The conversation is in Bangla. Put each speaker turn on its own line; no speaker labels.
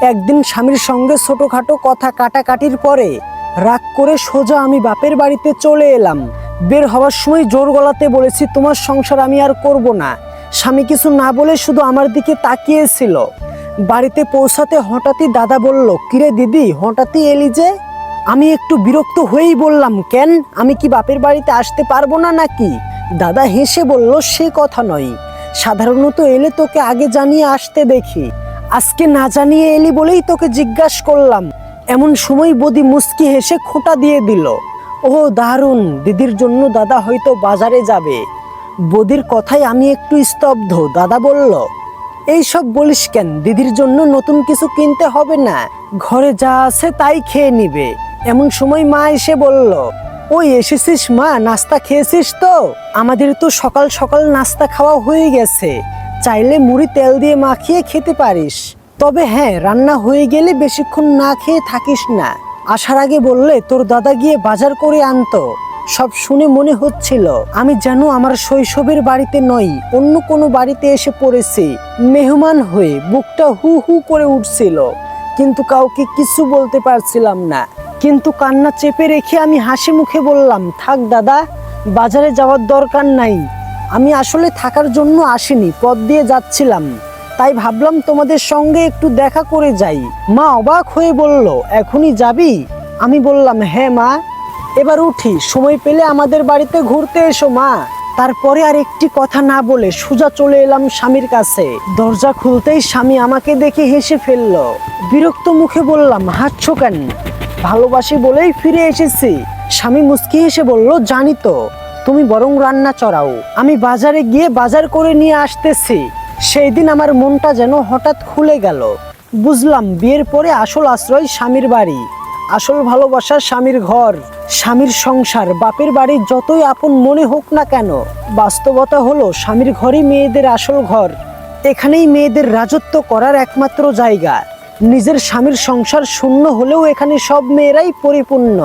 একদিন স্বামীর সঙ্গে ছোটখাটো কথা কাটাকাটির পরে রাগ করে সোজা আমি বাপের বাড়িতে চলে এলাম। বের হওয়ার সময় জোর গলাতে বলেছি, তোমার সংসার আমি আর করব না। স্বামী কিছু না বলে শুধু আমার দিকে তাকিয়েছিল। বাড়িতে পৌঁছাতে হঠাৎই দাদা বলল, কিরে দিদি, হঠাৎই এলি যে? আমি একটু বিরক্ত হয়েই বললাম, কেন, আমি কি বাপের বাড়িতে আসতে পারবো না নাকি? দাদা হেসে বলল, সে কথা নয়, সাধারণত এলে তোকে আগে জানিয়ে আসতে দেখি, আজকে না জানিয়ে এলি বলেই তোকে জিজ্ঞাসা করলাম। এমন সময় বদি মুচকি হেসে খোঁটা দিয়ে দিল। ও দারুণ, দিদির জন্য দাদা হয়তো বাজারে যাবে। বদির কথায় আমি একটু স্তব্ধ। দাদা বলল, এই সব বলিস কেন, দিদির জন্য নতুন কিছু কিনতে হবে না, ঘরে যা আছে তাই খেয়ে নিবে। এমন সময় মা এসে বলল, ওই এসেছিস মা, নাস্তা খেয়েছিস তো? আমাদের তো সকাল সকাল নাস্তা খাওয়া হয়ে গেছে, চাইলে মুড়ি তেল দিয়ে মাখিয়ে খেতে পারিস। তবে হ্যাঁ, রান্না হয়ে গেলে বেশিক্ষণ না খেয়ে থাকিস না। আসার আগে বললে তোর দাদা গিয়ে বাজার করে আনতো। সব শুনে মনে হচ্ছিল আমি যেন আমার শৈশবের বাড়িতে নই, অন্য কোনো বাড়িতে এসে পড়েছি মেহমান হয়ে। বুকটা হু হু করে উঠছিল, কিন্তু কাউকে কিছু বলতে পারছিলাম না। কিন্তু কান্না চেপে রেখে আমি হাসি মুখে বললাম, থাক দাদা, বাজারে যাওয়ার দরকার নাই। আমি আসলে থাকার জন্য আসিনি, পথ দিয়ে যাচ্ছিলাম, তাই ভাবলাম তোমাদের সঙ্গে একটু দেখা করে যাই। মা অবাক হয়ে বলল, এখনই যাবি? আমি বললাম, হ্যাঁ মা, এবার উঠি, সময় পেলে আমাদের বাড়িতে ঘুরতে এসো মা। তারপরে আর একটি কথা না বলে সোজা চলে এলাম স্বামীর কাছে। দরজা খুলতেই স্বামী আমাকে দেখে হেসে ফেলল। বিরক্ত মুখে বললাম, হাসছো কেন? ভালোবাসি বলেই ফিরে এসেছি। স্বামী মুচকি হেসে বলল, জানি তো, তুমি বরং রান্না চড়াও, আমি বাজারে গিয়ে বাজার করে নিয়ে আসতেছি। সেই দিন আমার মনটা যেন হঠাৎ খুলে গেল। বুঝলাম বিয়ের পরে আসল আশ্রয় স্বামীর বাড়ি, আসল ভালোবাসা স্বামীর ঘর, স্বামীর সংসার। বাপের বাড়ি যতই আপন মনে হোক না কেন, বাস্তবতা হলো স্বামীর ঘরই মেয়েদের আসল ঘর। এখানেই মেয়েদের রাজত্ব করার একমাত্র জায়গা। নিজের স্বামীর সংসার শূন্য হলেও এখানে সব মেয়েরাই পরিপূর্ণ।